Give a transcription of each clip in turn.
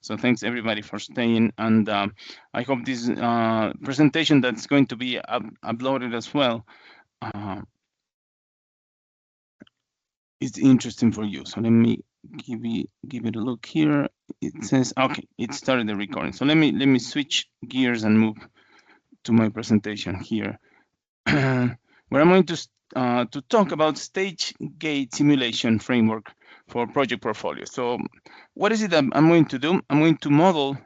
So thanks everybody for staying, and I hope this presentation that's going to be uploaded as well is interesting for you. So let me give it a look here. It says okay, it started the recording. So let me switch gears and move to my presentation here, where I'm going to talk about stage gate simulation framework for project portfolio. So what is it that I'm going to do? I'm going to model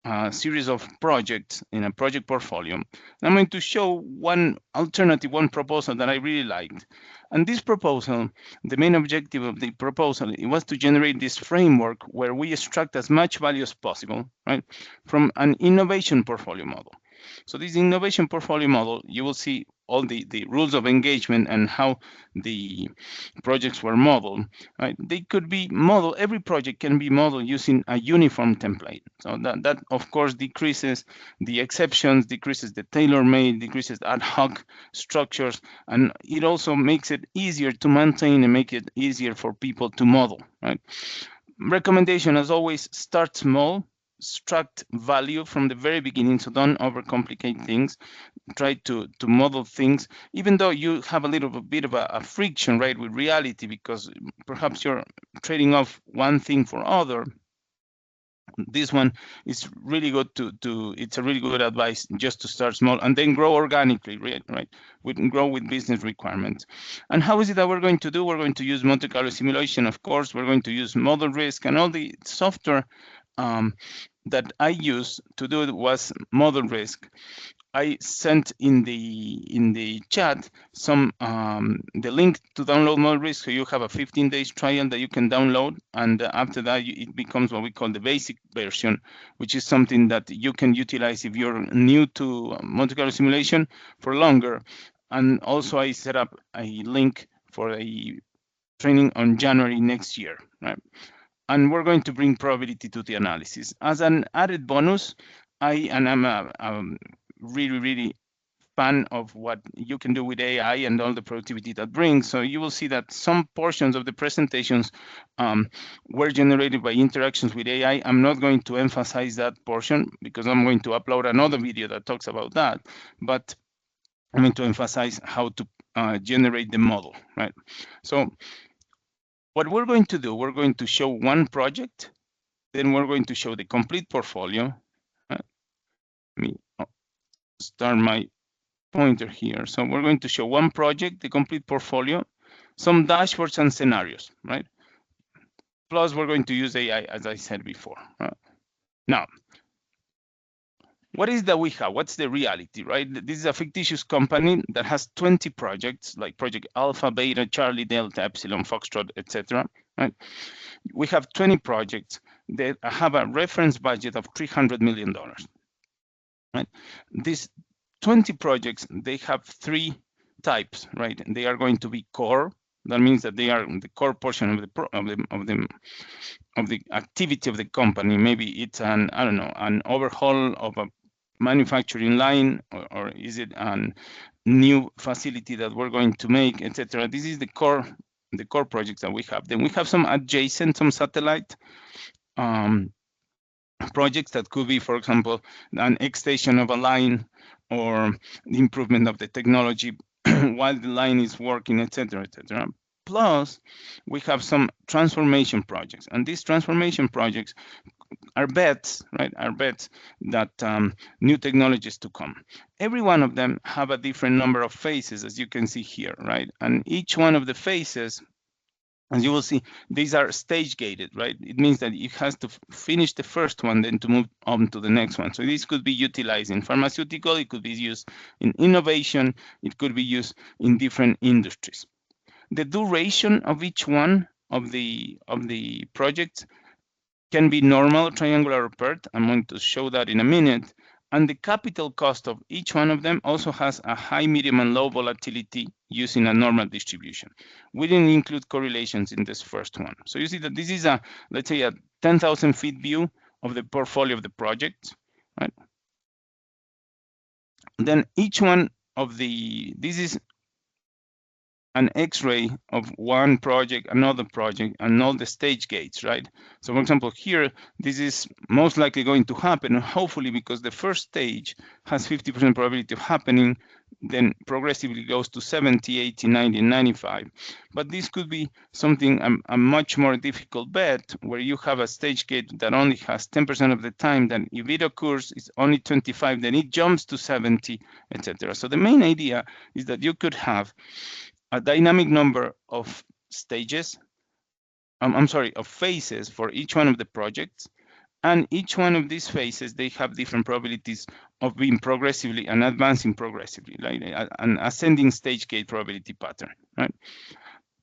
a series of projects in a project portfolio. I'm going to show one alternative, one proposal that I really liked. And this proposal, the main objective of the proposal, it was to generate this framework where we extract as much value as possible, right, from an innovation portfolio model. So this innovation portfolio model, you will see all the rules of engagement and how the projects were modeled, right? They could be modeled, every project can be modeled using a uniform template. So that of course decreases the exceptions, decreases the tailor-made, decreases ad hoc structures, and it also makes it easier to maintain and make it easier for people to model, right? Recommendation, as always, start small, extract value from the very beginning, so don't overcomplicate things. Try to model things, even though you have a little bit of a friction, right, with reality, because perhaps you're trading off one thing for other. This one is really good it's a really good advice just to start small and then grow organically, right? Grow with business requirements. And how is it that we're going to do? We're going to use Monte Carlo simulation, of course. We're going to use model risk, and all the software that I used to do it was model risk. I sent in the chat some the link to download model risk, so you have a 15 days trial that you can download, and after that it becomes what we call the basic version, which is something that you can utilize if you're new to Monte Carlo simulation for longer. And also I set up a link for a training on January next year, right? And we're going to bring probability to the analysis as an added bonus. I'm a really fan of what you can do with AI and all the productivity that brings. So you will see that some portions of the presentations were generated by interactions with AI. I'm not going to emphasize that portion because I'm going to upload another video that talks about that, but I'm going to emphasize how to generate the model, right? So what we're going to do, we're going to show one project, then we're going to show the complete portfolio. Let me start my pointer here. So we're going to show one project, the complete portfolio, some dashboards and scenarios, right? Plus, we're going to use AI, as I said before. Now, what is that we have? What's the reality, right? This is a fictitious company that has 20 projects, like Project Alpha, Beta, Charlie, Delta, Epsilon, Foxtrot, etc. Right? We have 20 projects that have a reference budget of $300 million. Right? These 20 projects, they have three types, right? They are going to be core. That means that they are the core portion of the activity of the company. Maybe it's an overhaul of a manufacturing line, or is it a new facility that we're going to make, etc. This is the core projects that we have. Then we have some adjacent, some satellite projects that could be, for example, an extension of a line or the improvement of the technology while the line is working, etc., etc. Plus, we have some transformation projects, and these transformation projects are bets, right? Are bets that new technologies to come. Every one of them have a different number of phases, as you can see here, right? And each one of the phases, as you will see, these are stage gated, right? It means that it has to finish the first one, then to move on to the next one. So this could be utilized in pharmaceutical, it could be used in innovation, it could be used in different industries. The duration of each one of the projects can be normal, triangular, or paired. I'm going to show that in a minute. And the capital cost of each one of them also has a high, medium, and low volatility using a normal distribution. We didn't include correlations in this first one. So you see that this is let's say a 10,000 feet view of the portfolio of the project, right? Then each one of this is an X-ray of one project, another project, and all the stage gates, right? So for example, here, this is most likely going to happen, hopefully, because the first stage has 50% probability of happening, then progressively goes to 70, 80, 90, 95. But this could be something, a much more difficult bet, where you have a stage gate that only has 10% of the time, then if it occurs, it's only 25, then it jumps to 70, etc. So the main idea is that you could have a dynamic number of stages, I'm sorry, of phases for each one of the projects. And each one of these phases, they have different probabilities of being progressively and advancing progressively, like an ascending stage gate probability pattern, right?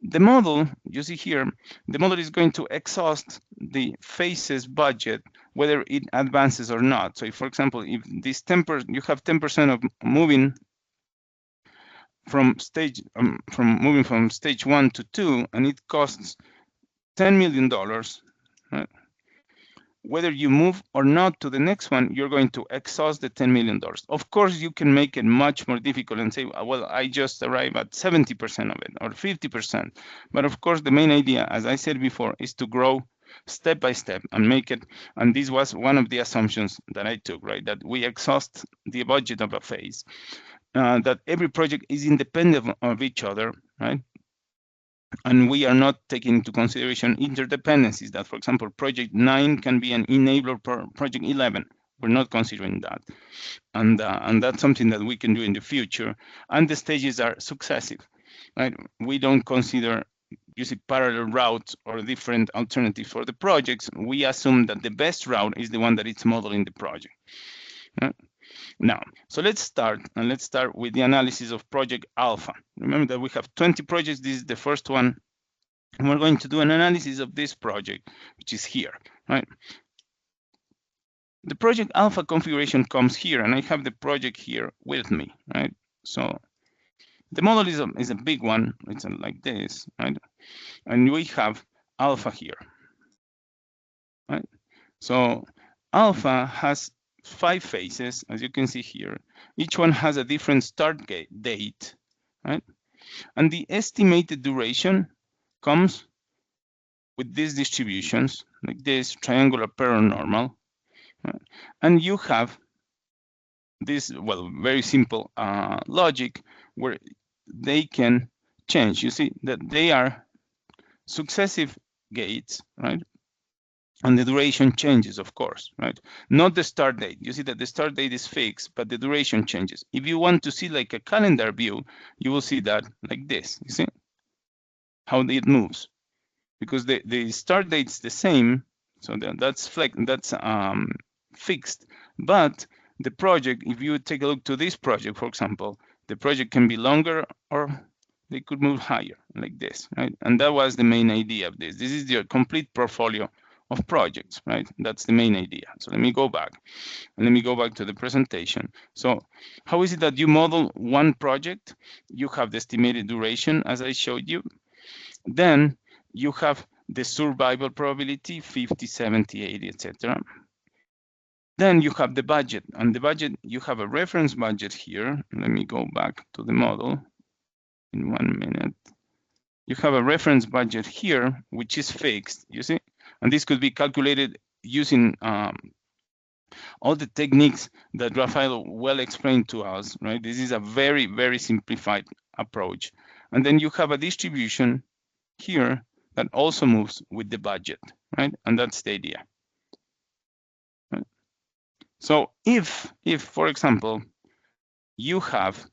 The model, you see here, the model is going to exhaust the phases budget, whether it advances or not. So if, for example, if this 10%, you have 10% of moving from stage moving from stage 1 to 2, and it costs $10 million, right? Whether you move or not to the next one, you're going to exhaust the $10 million. Of course, you can make it much more difficult and say, well, I just arrive at 70% of it or 50%. But of course, the main idea, as I said before, is to grow step by step and make it. And this was one of the assumptions that I took, right? That we exhaust the budget of a phase. That every project is independent of each other, right? And we are not taking into consideration interdependencies that, for example, project 9 can be an enabler for project 11. We're not considering that. And that's something that we can do in the future. And the stages are successive, right? We don't consider using parallel routes or different alternatives for the projects. We assume that the best route is the one that is modeling the project. Right? Now, so let's start with the analysis of project alpha. Remember that we have 20 projects. This is the first one. And we're going to do an analysis of this project, which is here, right? The project alpha configuration comes here, and I have the project here with me, right? So the model is a big one. It's like this, right? And we have alpha here, right? So alpha has 5 phases, as you can see here. Each one has a different start date, right? And the estimated duration comes with these distributions, like this triangular paranormal. Right? And you have this, well, very simple logic where they can change. You see that they are successive gates, right? And the duration changes, of course, right? Not the start date. You see that the start date is fixed, but the duration changes. If you want to see like a calendar view, you will see that like this. You see how it moves, because the start date's the same, so that's fixed. But the project, if you take a look to this project, for example, the project can be longer or they could move higher, like this, right? And that was the main idea of this. This is your complete portfolio of projects, right? That's the main idea. So let me go back, and let me go back to the presentation. So how is it that you model one project? You have the estimated duration, as I showed you. Then you have the survival probability, 50, 70, 80, etc. Then you have the budget, and the budget, you have a reference budget here. Let me go back to the model in 1 minute. You have a reference budget here, which is fixed, you see? And this could be calculated using all the techniques that Rafael well explained to us, right? This is a very, very simplified approach. And then you have a distribution here that also moves with the budget, right? And that's the idea. Right? So if, for example, you have,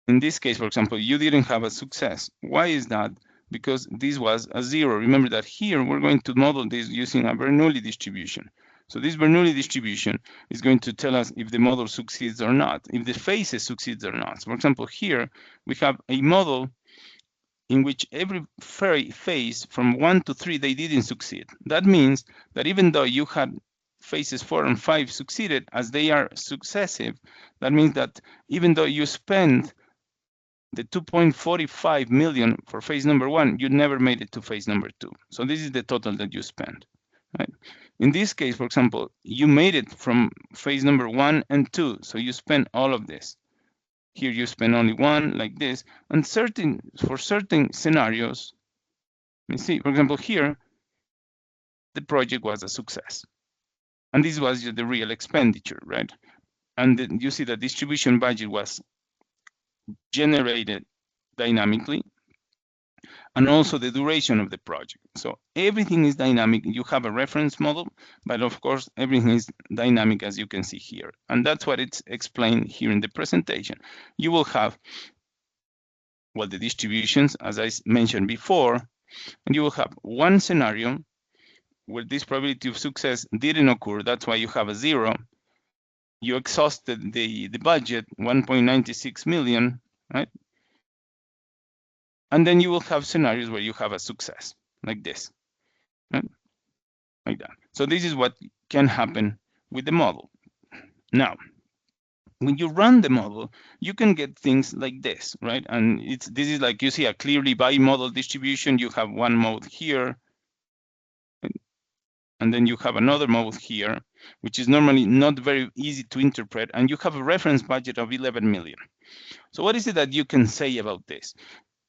in this case, for example, you didn't have a success. Why is that? Because this was a 0. Remember that here we're going to model this using a Bernoulli distribution. So this Bernoulli distribution is going to tell us if the model succeeds or not, if the phases succeeds or not. So for example, here we have a model in which every phase from 1 to 3, they didn't succeed. That means that even though you had phases 4 and 5 succeeded, as they are successive, that means that even though you spend the 2.45 million for phase number 1, you never made it to phase number 2. So this is the total that you spent, right? In this case, for example, you made it from phase number 1 and 2, so you spent all of this. Here you spend only one, like this. And for certain scenarios, let me see, for example, here, the project was a success. And this was the real expenditure, right? And then you see the distribution budget was generated dynamically, and also the duration of the project. So everything is dynamic. You have a reference model, but of course, everything is dynamic, as you can see here. And that's what it's explained here in the presentation. You will have, well, the distributions, as I mentioned before, and you will have one scenario where this probability of success didn't occur. That's why you have a 0. You exhausted the budget, 1.96 million, right? And then you will have scenarios where you have a success, like this, right? Like that. So this is what can happen with the model. Now, when you run the model, you can get things like this, right? And this is like you see a clearly bimodal distribution. You have one mode here, and then you have another mode here, which is normally not very easy to interpret, and you have a reference budget of 11 million. So what is it that you can say about this?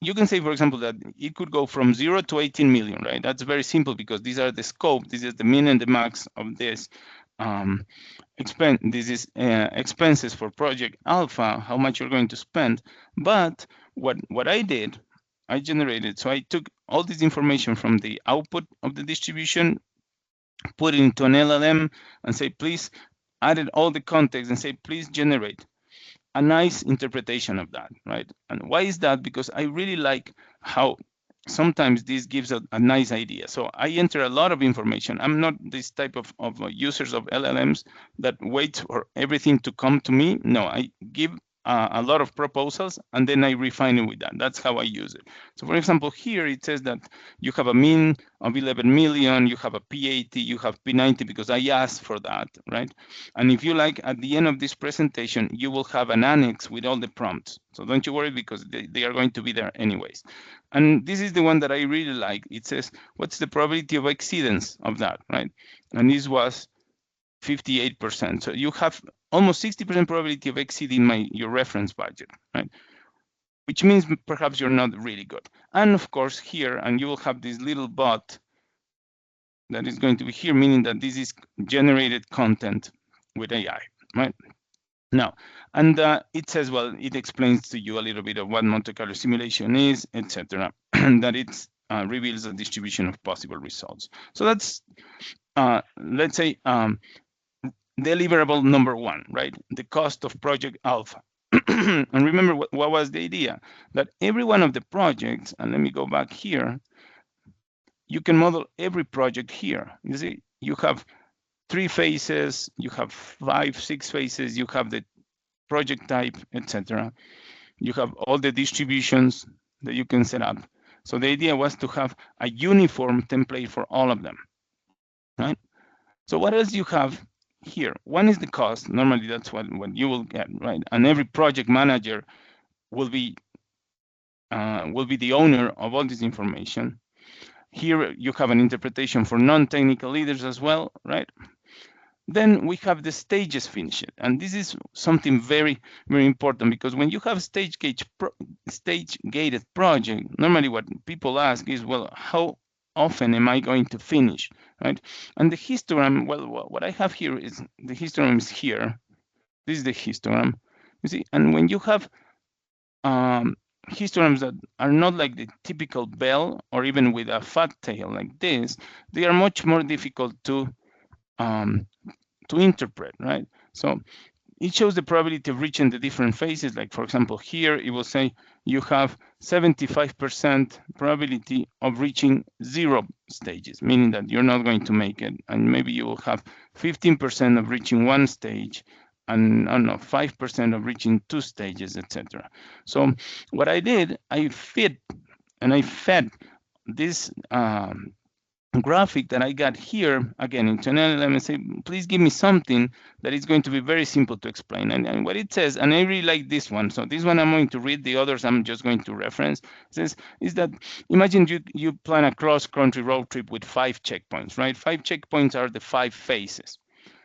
You can say, for example, that it could go from 0 to 18 million, right? That's very simple because these are the scope. This is the min and the max of this expenses for project alpha, how much you're going to spend. But what I did, I generated, so I took all this information from the output of the distribution, put it into an LLM and say, please, added all the context and say, please generate a nice interpretation of that, right? And why is that? Because I really like how sometimes this gives a nice idea. So I enter a lot of information. I'm not this type of users of LLMs that wait for everything to come to me. No, I give a lot of proposals and then I refine it with that. That's how I use it. So for example, here it says that you have a mean of 11 million, you have a P80, you have P90 because I asked for that, right? And if you like, at the end of this presentation, you will have an annex with all the prompts. So don't you worry because they are going to be there anyways. And this is the one that I really like. It says, what's the probability of exceedance of that, right? And this was 58%. So you have almost 60% probability of exceeding your reference budget, right? Which means perhaps you're not really good. And of course here, and you will have this little bot that is going to be here, meaning that this is generated content with AI, right? Now, and it says, well, it explains to you a little bit of what Monte Carlo simulation is, etc., and that it reveals a distribution of possible results. So that's, let's say, deliverable number 1, right? The cost of project alpha. And remember what was the idea? That every one of the projects, and let me go back here, you can model every project here. You see, you have 3 phases, you have 5, 6 phases, you have the project type, etc. You have all the distributions that you can set up. So the idea was to have a uniform template for all of them, right? So what else you have here? One is the cost. Normally that's what you will get, right? And every project manager will be the owner of all this information. Here you have an interpretation for non-technical leaders as well, right? Then we have the stages finished, and this is something very, very important because when you have stage-gated project, normally what people ask is, well, how often am I going to finish, right? And the histogram, well, what I have here is the histogram is here. This is the histogram, you see, and when you have histograms that are not like the typical bell or even with a fat tail like this, they are much more difficult to interpret, right? So it shows the probability of reaching the different phases. Like for example, here it will say you have 75% probability of reaching 0 stages, meaning that you're not going to make it. And maybe you will have 15% of reaching 1 stage and I don't know, 5% of reaching 2 stages, etc. So what I did, I fed this graphic that I got here, again, into an LLM and say, please give me something that is going to be very simple to explain. And what it says, and I really like this one. So this one I'm going to read, the others I'm just going to reference. It says, is that imagine you plan a cross-country road trip with 5 checkpoints, right? 5 checkpoints are the 5 phases.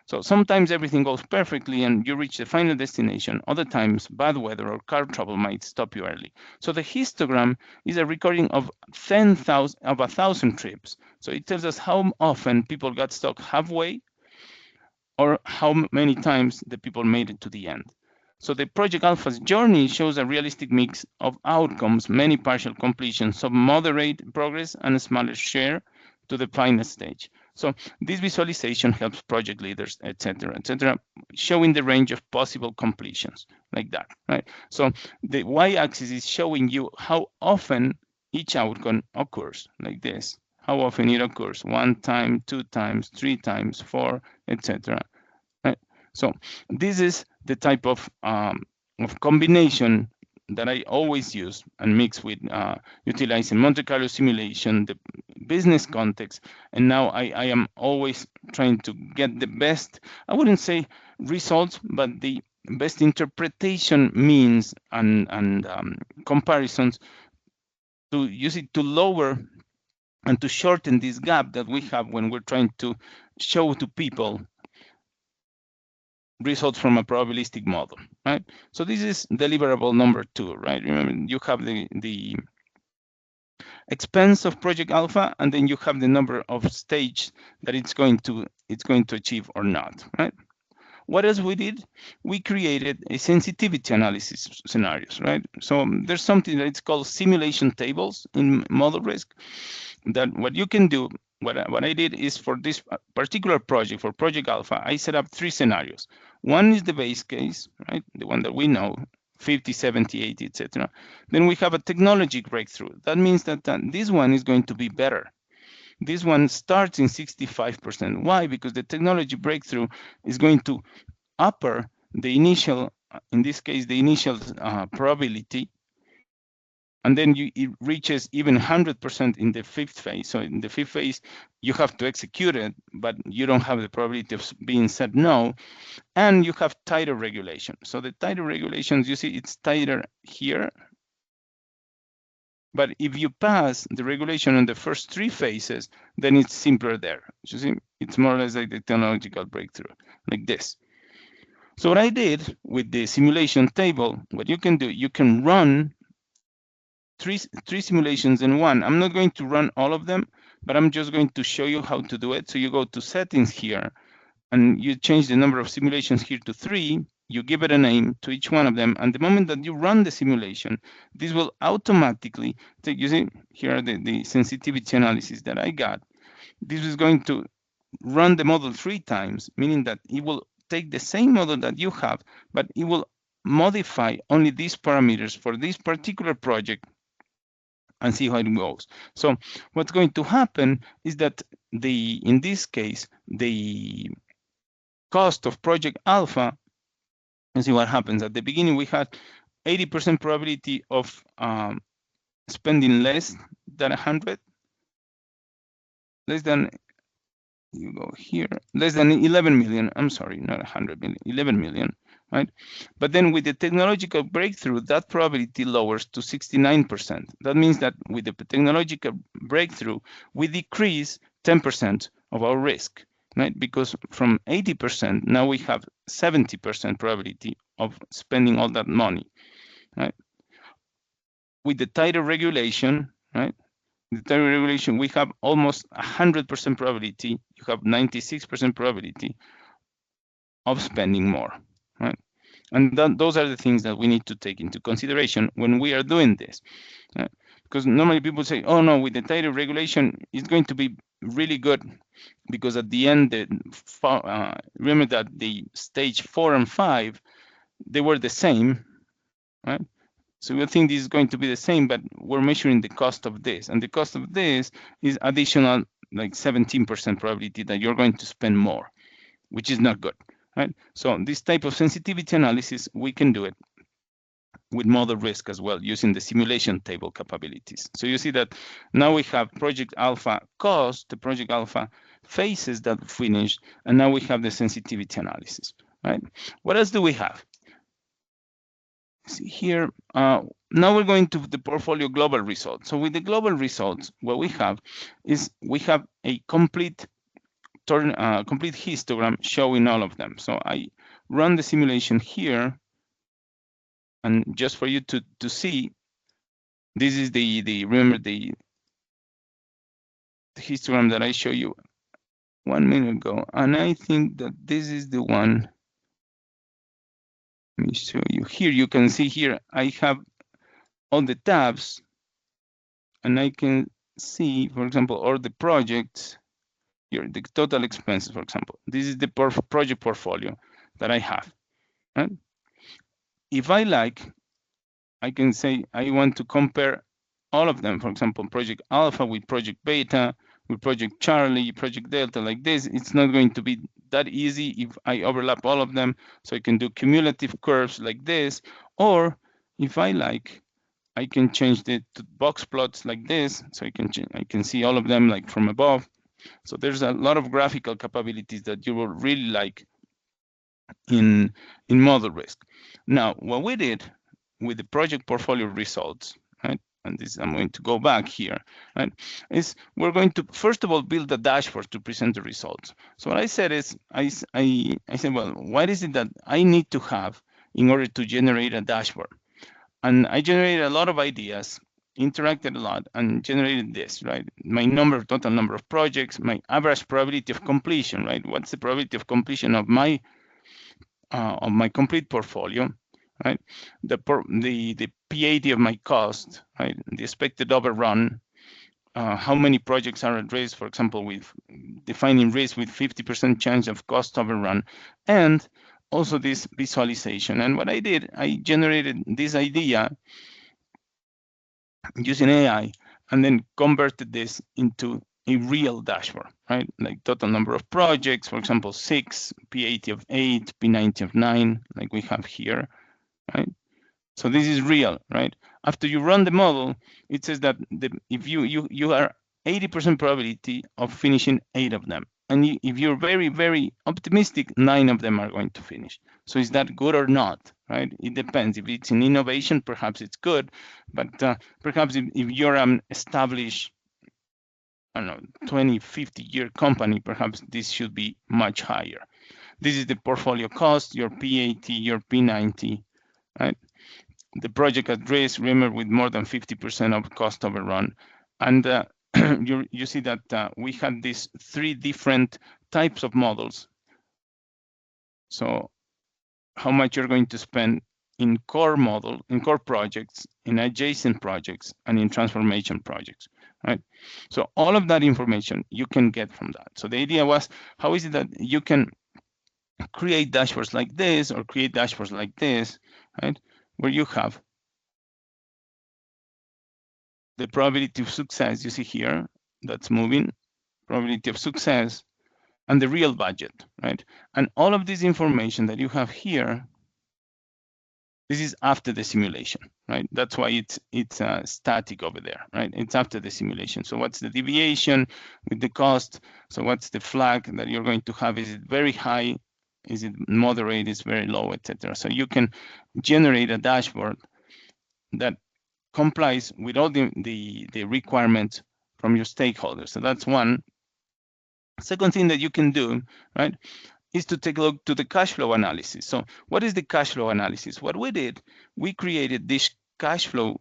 So sometimes everything goes perfectly and you reach the final destination. Other times, bad weather or car trouble might stop you early. So the histogram is a recording of 1,000 trips. So it tells us how often people got stuck halfway or how many times the people made it to the end. So the Project Alpha's journey shows a realistic mix of outcomes, many partial completions, some moderate progress, and a smaller share to the final stage. So this visualization helps project leaders, etc., showing the range of possible completions like that, right? So the y-axis is showing you how often each outcome occurs, like this. How often it occurs: 1 time, 2 times, 3 times, 4, etc. Right? So this is the type of combination that I always use and mix with utilizing Monte Carlo simulation, the business context, and now I am always trying to get the best, I wouldn't say results, but the best interpretation means and comparisons to use it to lower and to shorten this gap that we have when we're trying to show to people results from a probabilistic model, right? So this is deliverable number 2, right? Remember, you have the expense of Project Alpha, and then you have the number of stage that it's going to achieve or not, right? What else we did? We created a sensitivity analysis scenarios, right? So there's something that it's called simulation tables in model risk. That what you can do, what I did is for this particular project, for Project Alpha, I set up 3 scenarios. One is the base case, right? The one that we know, 50, 70, 80, etc. Then we have a technology breakthrough. That means that this one is going to be better. This one starts in 65%. Why? Because the technology breakthrough is going to upper the initial, in this case, the initial probability, and then it reaches even 100% in the 5th phase. So in the 5th phase, you have to execute it, but you don't have the probability of being said no, and you have tighter regulation. So the tighter regulations, you see it's tighter here, but if you pass the regulation in the first 3 phases, then it's simpler there. You see, it's more or less like the technological breakthrough, like this. So what I did with the simulation table, what you can do, you can run three simulations in one. I'm not going to run all of them, but I'm just going to show you how to do it. So you go to settings here and you change the number of simulations here to 3. You give it a name to each one of them. And the moment that you run the simulation, this will automatically take, you see, here are the sensitivity analysis that I got. This is going to run the model 3 times, meaning that it will take the same model that you have, but it will modify only these parameters for this particular project and see how it goes. So what's going to happen is that in this case, the cost of Project Alpha, and see what happens. At the beginning, we had 80% probability of spending less than 100, less than, you go here, less than 11 million. I'm sorry, not 100 million, 11 million, right? But then with the technological breakthrough, that probability lowers to 69%. That means that with the technological breakthrough, we decrease 10% of our risk, right? Because from 80%, now we have 70% probability of spending all that money, right? With the tighter regulation, right? The tighter regulation, we have almost 100% probability. You have 96% probability of spending more, right? And those are the things that we need to take into consideration when we are doing this. Right? Because normally people say, oh no, with the tighter regulation, it's going to be really good because at the end, remember that the stage 4 and 5, they were the same, right? So we think this is going to be the same, but we're measuring the cost of this. And the cost of this is additional, like 17% probability that you're going to spend more, which is not good, right? So this type of sensitivity analysis, we can do it with model risk as well, using the simulation table capabilities. So you see that now we have Project Alpha cost, the Project Alpha phases that finished, and now we have the sensitivity analysis, right? What else do we have? See here, now we're going to the portfolio global results. So with the global results, what we have is we have a complete complete histogram showing all of them. So I run the simulation here, and just for you to see, this is remember the histogram that I showed you 1 minute ago, and I think that this is the one. Let me show you here. You can see here I have all the tabs, and I can see, for example, all the projects here, the total expenses, for example. This is the project portfolio that I have. Right? If I like, I can say I want to compare all of them. For example, project alpha with project beta, with project Charlie, project delta, like this. It's not going to be that easy if I overlap all of them. So I can do cumulative curves like this, or if I like, I can change it to box plots like this, so I can see all of them like from above. So there's a lot of graphical capabilities that you will really like in model risk. Now, what we did with the project portfolio results, right? And this, I'm going to go back here, right? Is we're going to first of all build a dashboard to present the results. So what I said is, I said, well, what is it that I need to have in order to generate a dashboard? And I generated a lot of ideas, interacted a lot, and generated this, right? My total number of projects, my average probability of completion, right? What's the probability of completion of my complete portfolio, right? The PAT of my cost, right? The expected overrun, how many projects are at risk, for example, with defining risk with 50% chance of cost overrun, and also this visualization. And what I did, I generated this idea using AI, and then converted this into a real dashboard, right? Like total number of projects, for example, 6, P80 of 8, P90 of 9, like we have here, right? So this is real, right? After you run the model, it says that if you are 80% probability of finishing 8 of them. And if you're very, very optimistic, 9 of them are going to finish. So is that good or not, right? It depends. If it's an innovation, perhaps it's good. But perhaps if you're an established, I don't know, 20, 50-year company, perhaps this should be much higher. This is the portfolio cost, your P80, your P90, right? The project at risk, remember, with more than 50% of cost overrun. And you see that we had these 3 different types of models. So how much you're going to spend in core projects, in adjacent projects, and in transformation projects, right? So all of that information you can get from that. So the idea was, how is it that you can create dashboards like this or create dashboards like this, right? Where you have the probability of success, you see here, that's moving, probability of success, and the real budget, right? And all of this information that you have here, this is after the simulation, right? That's why it's static over there, right? It's after the simulation. So what's the deviation with the cost? So what's the flag that you're going to have? Is it very high? Is it moderate? Is very low, etc. So you can generate a dashboard that complies with all the requirements from your stakeholders. So that's one. Second thing that you can do, right, is to take a look to the cash flow analysis. So what is the cash flow analysis? What we did, we created this cash flow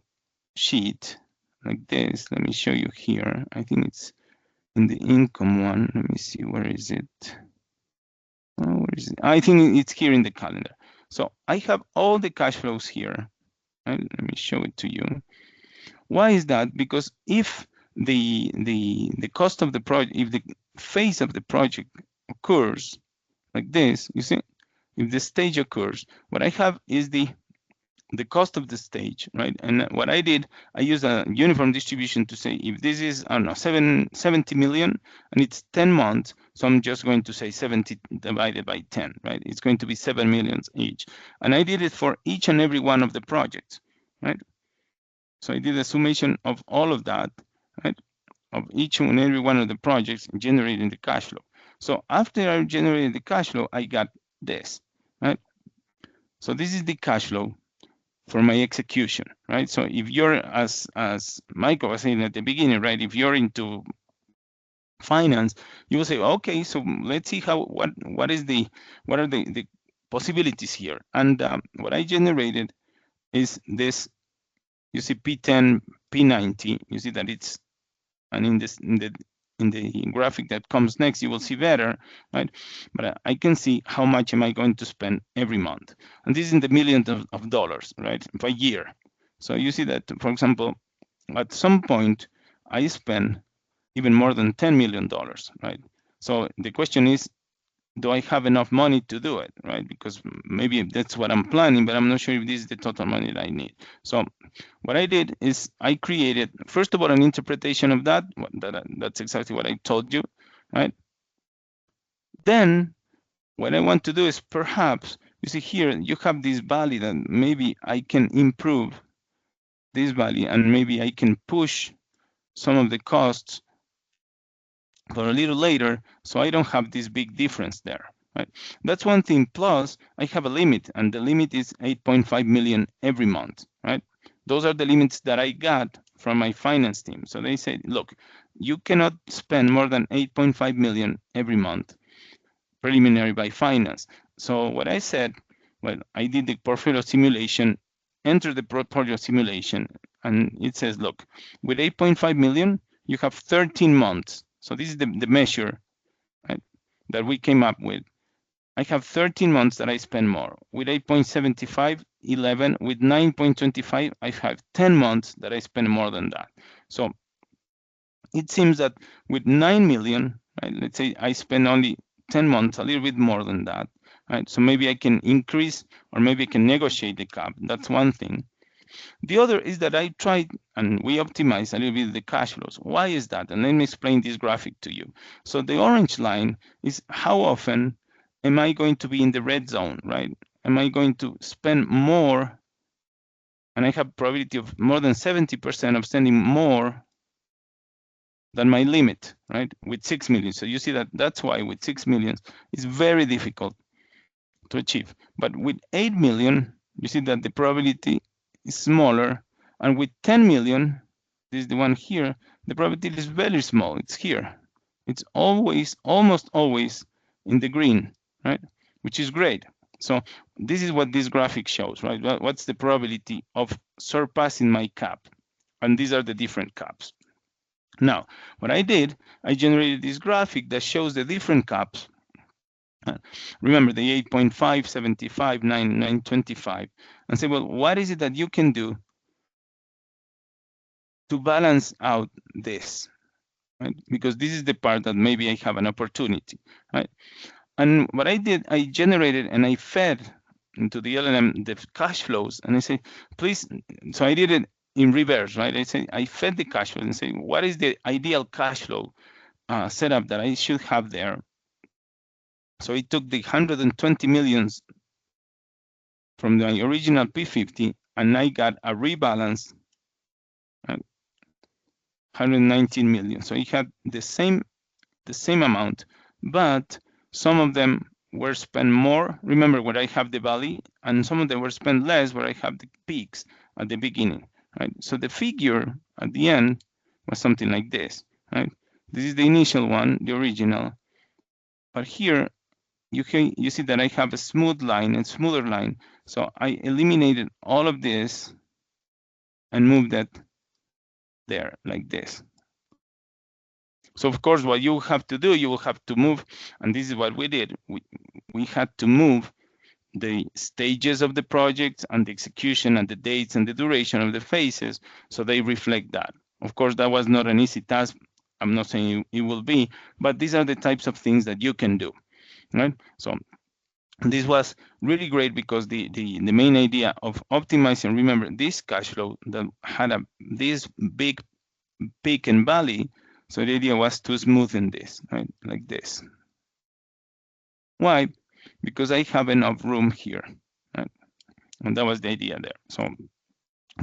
sheet like this. Let me show you here. I think it's in the income one. Let me see, where is it? Oh, where is it? I think it's here in the calendar. So I have all the cash flows here. Right? Let me show it to you. Why is that? Because if the cost of the project, if the phase of the project occurs like this, you see, if the stage occurs, what I have is the cost of the stage, right? And what I did, I used a uniform distribution to say if this is, I don't know, 70 million and it's 10 months, so I'm just going to say 70 divided by 10, right? It's going to be 7 millions each. And I did it for each and every one of the projects, right? So I did a summation of all of that, right? Of each and every one of the projects generating the cash flow. So after I generated the cash flow, I got this, right? So this is the cash flow for my execution, right? So if you're, as Michael was saying at the beginning, right? If you're into finance, you will say, okay, so let's see what are the possibilities here. And what I generated is this. You see P10, P90. You see that it's, and in the graphic that comes next, you will see better, right? But I can see how much am I going to spend every month, and this is in the millions of dollars, right, by year. So you see that, for example, at some point I spend even more than $10 million, right? So the question is, do I have enough money to do it, right? Because maybe that's what I'm planning, but I'm not sure if this is the total money that I need. So what I did is I created, first of all, an interpretation of that. That's exactly what I told you, right? Then what I want to do is, perhaps, you see here, you have this value that maybe I can improve this value, and maybe I can push some of the costs for a little later, so I don't have this big difference there, right? That's one thing. Plus, I have a limit, and the limit is 8.5 million every month, right? Those are the limits that I got from my finance team. So they said, look, you cannot spend more than 8.5 million every month, preliminary by finance. So what I said, well, I did the portfolio simulation, enter the portfolio simulation, and it says, look, with 8.5 million, you have 13 months. So this is the measure, right, that we came up with. I have 13 months that I spend more. With 8.75, 11. With 9.25, I have 10 months that I spend more than that. So it seems that with 9 million, right, let's say I spend only 10 months, a little bit more than that, right? So maybe I can increase, or maybe I can negotiate the cap. That's one thing. The other is that I tried and we optimized a little bit the cash flows. Why is that? And let me explain this graphic to you. So the orange line is how often am I going to be in the red zone, right? Am I going to spend more? And I have probability of more than 70% of spending more than my limit, right? With 6 million. So you see that that's why with 6 million, it's very difficult to achieve. But with 8 million, you see that the probability is smaller. And with 10 million, this is the one here, the probability is very small. It's here. It's always, almost always in the green, right? Which is great. So this is what this graphic shows, right? What's the probability of surpassing my cap? And these are the different caps. Now, what I did, I generated this graphic that shows the different caps. Remember the 8.5, 75, 9, 925, and say, well, what is it that you can do to balance out this, right? Because this is the part that maybe I have an opportunity, right? And what I did, I generated and I fed into the LLM the cash flows, and I say, please. So I did it in reverse, right? I say I fed the cash flow and say, what is the ideal cash flow setup that I should have there? So it took the 120 millions from the original P50, and I got a rebalance at 119 million. So it had the same amount, but some of them were spent more. Remember where I have the valley, and some of them were spent less where I have the peaks at the beginning, right? So the figure at the end was something like this, right? This is the initial one, the original, but here you see that I have a smooth line and smoother line. So I eliminated all of this and moved that there like this. So of course, what you have to do, you will have to move, and this is what we did. We had to move the stages of the project and the execution and the dates and the duration of the phases so they reflect that. Of course, that was not an easy task. I'm not saying it will be, but these are the types of things that you can do, right? So this was really great because the main idea of optimizing, remember this cash flow that had this big peak and valley. So the idea was to smoothen this, right, like this. Why? Because I have enough room here, right? And that was the idea there. So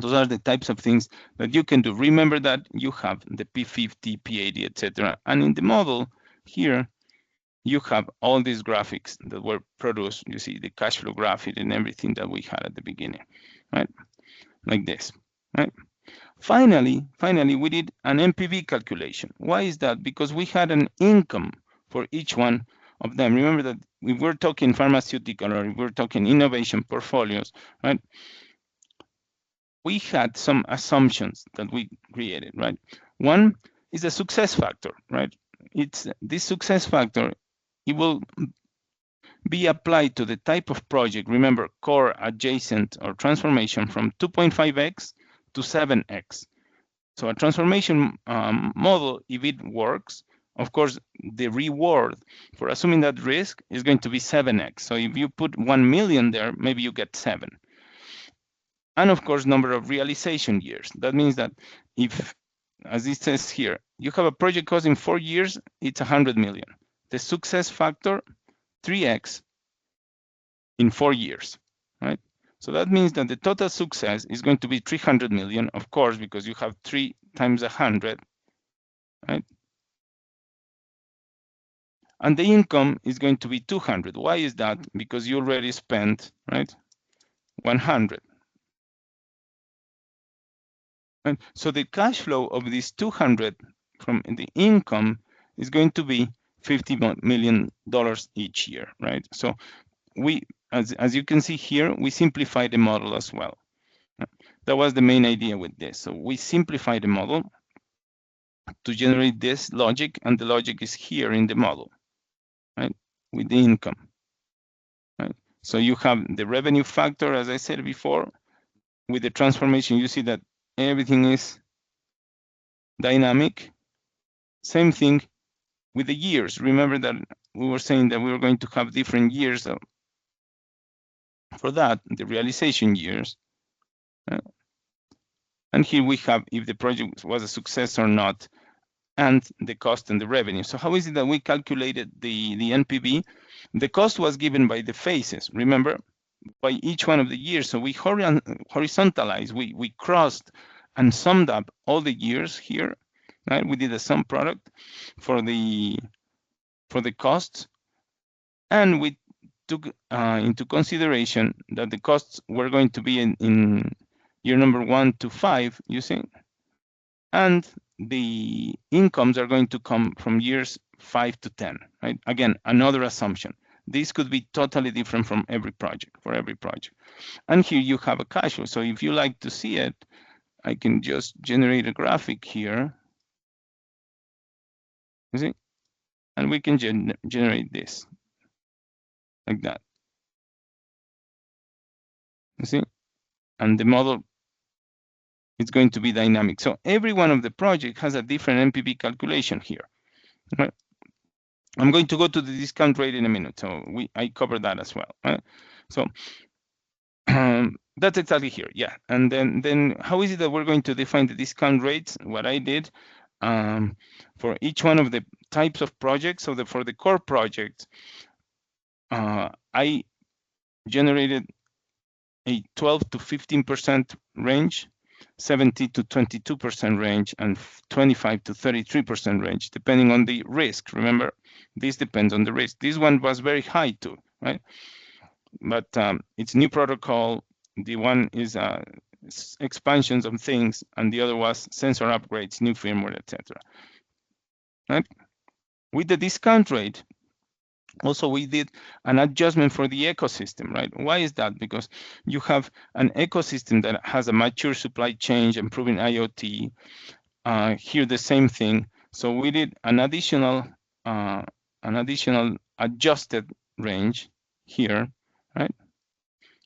those are the types of things that you can do. Remember that you have the P50, P80, etc. And in the model here, you have all these graphics that were produced. You see the cash flow graphic and everything that we had at the beginning, right? Like this, right? Finally, we did an NPV calculation. Why is that? Because we had an income for each one of them. Remember that we were talking pharmaceutical or we were talking innovation portfolios, right? We had some assumptions that we created, right? One is a success factor, right? It's this success factor, it will be applied to the type of project. Remember, core, adjacent, or transformation from 2.5x to 7x. So a transformation model, if it works, of course, the reward for assuming that risk is going to be 7x. So if you put 1 million there, maybe you get 7. And of course, number of realization years. That means that if, as it says here, you have a project cost in 4 years, it's 100 million. The success factor, 3x in 4 years, right? So that means that the total success is going to be 300 million, of course, because you have 3 times 100, right? And the income is going to be 200. Why is that? Because you already spent, right, 100. And so the cash flow of this 200 from the income is going to be $50 million each year, right? So we, as you can see here, we simplify the model as well. That was the main idea with this. So we simplify the model to generate this logic, and the logic is here in the model, right, with the income, right? So you have the revenue factor, as I said before. With the transformation, you see that everything is dynamic. Same thing with the years. Remember that we were saying that we were going to have different years for that, the realization years. And here we have if the project was a success or not, and the cost and the revenue. So how is it that we calculated the NPV? The cost was given by the phases, remember, by each one of the years. So we horizontalized, we crossed and summed up all the years here, right? We did a sum product for the costs, and we took into consideration that the costs were going to be in year number 1 to 5, you see, and the incomes are going to come from years 5 to 10, right? Again, another assumption. This could be totally different from every project, for every project. And here you have a cash flow. So if you like to see it, I can just generate a graphic here. You see? And we can generate this like that. You see? And the model is going to be dynamic. So every one of the project has a different NPV calculation here. Right? I'm going to go to the discount rate in a minute. So I covered that as well. Right? So that's exactly here. Yeah. And then how is it that we're going to define the discount rates? What I did for each one of the types of projects. So for the core project, I generated a 12 to 15% range, 70 to 22% range, and 25 to 33% range, depending on the risk. Remember, this depends on the risk. This one was very high too, right? But it's new protocol. The one is expansions of things, and the other was sensor upgrades, new firmware, etc. Right? With the discount rate, also we did an adjustment for the ecosystem, right? Why is that? Because you have an ecosystem that has a mature supply chain, improving IoT. Here the same thing. So we did an additional adjusted range here, right?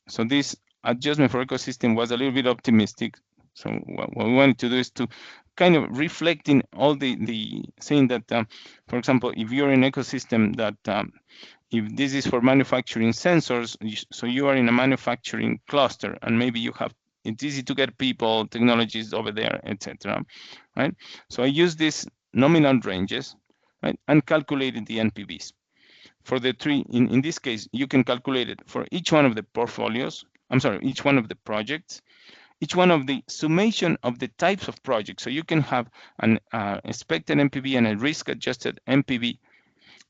So this adjustment for ecosystem was a little bit optimistic. So what we wanted to do is to kind of reflecting all the saying that, for example, if you're in an ecosystem that if this is for manufacturing sensors, so you are in a manufacturing cluster, and maybe you have it's easy to get people, technologies over there, etc. Right? So I use these nominal ranges, right, and calculated the NPVs. For the three, in this case, you can calculate it for each one of the portfolios. I'm sorry, each one of the projects, each one of the summation of the types of projects. So you can have an expected NPV and a risk-adjusted NPV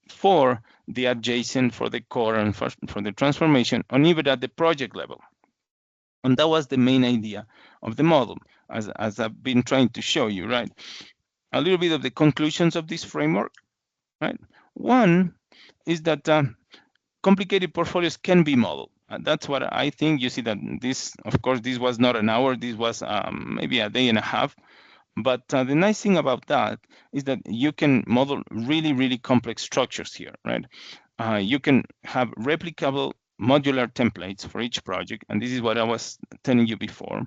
for the adjacent, for the core, and for the transformation, or even at the project level. And that was the main idea of the model, as I've been trying to show you, right? A little bit of the conclusions of this framework, right? One is that complicated portfolios can be modeled. That's what I think. You see that this, of course, this was not an hour. This was maybe a day and a half. But the nice thing about that is that you can model really, really complex structures here, right? You can have replicable modular templates for each project, and this is what I was telling you before.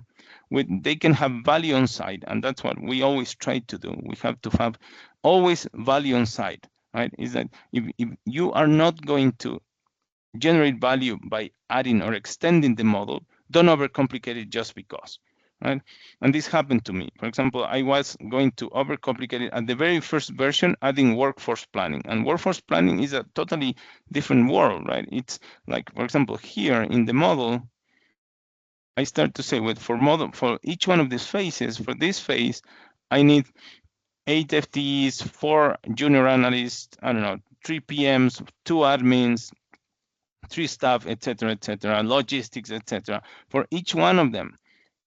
They can have value on site, and that's what we always try to do. We have to have always value on site, right? Is that if you are not going to generate value by adding or extending the model, don't overcomplicate it just because, right? And this happened to me. For example, I was going to overcomplicate it at the very first version, adding workforce planning. And workforce planning is a totally different world, right? It's like, for example, here in the model, I start to say, well, for each one of these phases, for this phase, I need 8 FTEs, 4 junior analysts, I don't know, 3 PMs, 2 admins, 3 staff, etc., logistics, etc., for each one of them.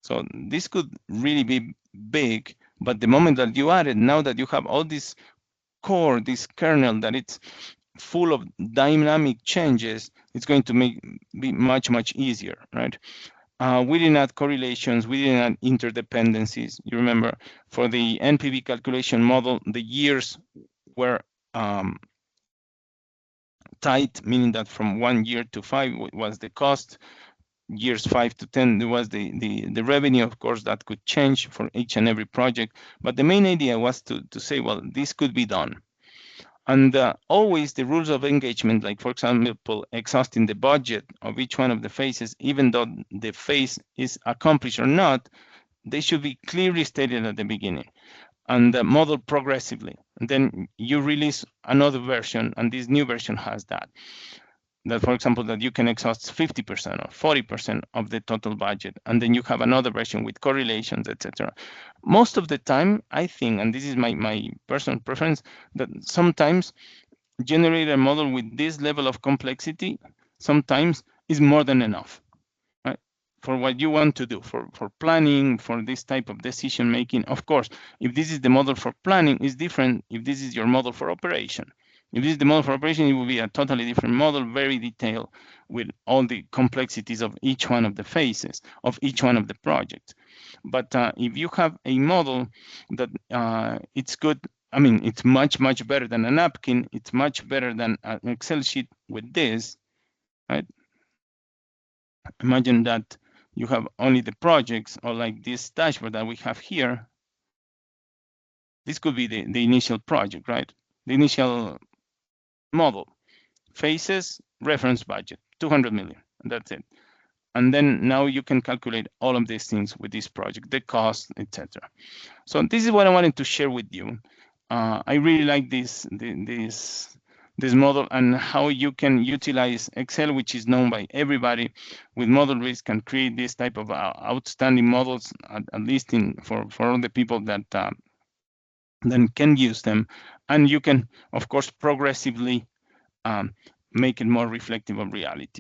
So this could really be big, but the moment that you add it, now that you have all this core, this kernel that it's full of dynamic changes, it's going to be much easier, right? We didn't add correlations, we didn't add interdependencies. You remember, for the NPV calculation model, the years were tight, meaning that from 1 year to 5 was the cost, years 5 to 10 there was the revenue. Of course, that could change for each and every project, but the main idea was to say, well, this could be done. And always the rules of engagement, like for example, exhausting the budget of each one of the phases, even though the phase is accomplished or not, they should be clearly stated at the beginning and model progressively. And then you release another version, and this new version has that, for example, that you can exhaust 50% or 40% of the total budget, and then you have another version with correlations, etc. Most of the time, I think, and this is my personal preference, that sometimes generate a model with this level of complexity sometimes is more than enough, right? For what you want to do, for planning, for this type of decision making. Of course, if this is the model for planning, it's different if this is your model for operation. If this is the model for operation, it will be a totally different model, very detailed, with all the complexities of each one of the phases of each one of the projects. But if you have a model that it's good, I mean, it's much better than a napkin. It's much better than an Excel sheet with this, right? Imagine that you have only the projects, or like this dashboard that we have here. This could be the initial project, right? The initial model, phases, reference budget, 200 million, and that's it. And then now you can calculate all of these things with this project, the cost, etc. So this is what I wanted to share with you. I really like this model, and how you can utilize Excel, which is known by everybody, with model risk, and create this type of outstanding models, at least for all the people that then can use them. And you can, of course, progressively make it more reflective of reality.